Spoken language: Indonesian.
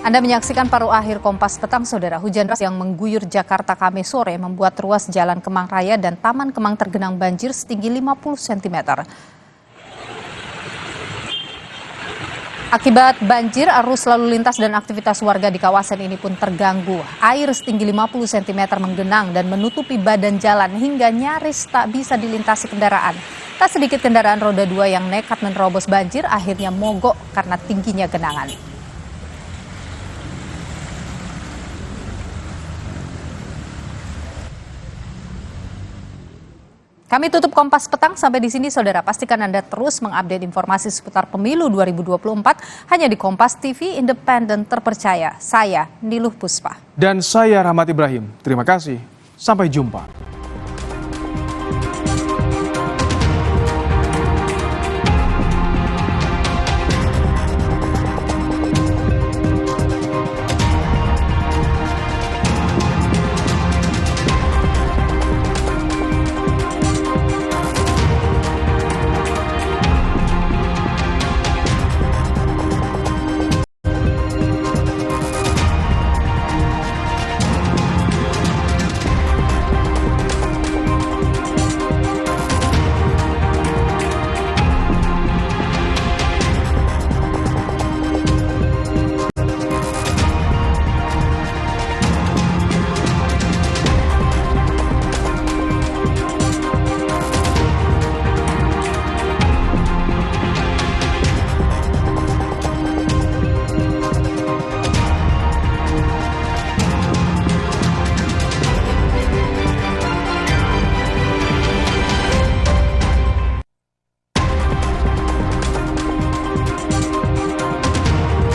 Anda menyaksikan paruh akhir Kompas Petang, Saudara. Hujan deras yang mengguyur Jakarta Kamis sore membuat ruas Jalan Kemang Raya dan Taman Kemang tergenang banjir setinggi 50 cm. Akibat banjir, arus lalu lintas dan aktivitas warga di kawasan ini pun terganggu. Air setinggi 50 cm menggenang dan menutupi badan jalan hingga nyaris tak bisa dilintasi kendaraan. Tak sedikit kendaraan roda 2 yang nekat menerobos banjir akhirnya mogok karena tingginya genangan. Kami tutup Kompas Petang sampai di sini, Saudara. Pastikan Anda terus mengupdate informasi seputar pemilu 2024 hanya di Kompas TV independen terpercaya. Saya Niluh Puspa. Dan saya Rahmat Ibrahim. Terima kasih. Sampai jumpa.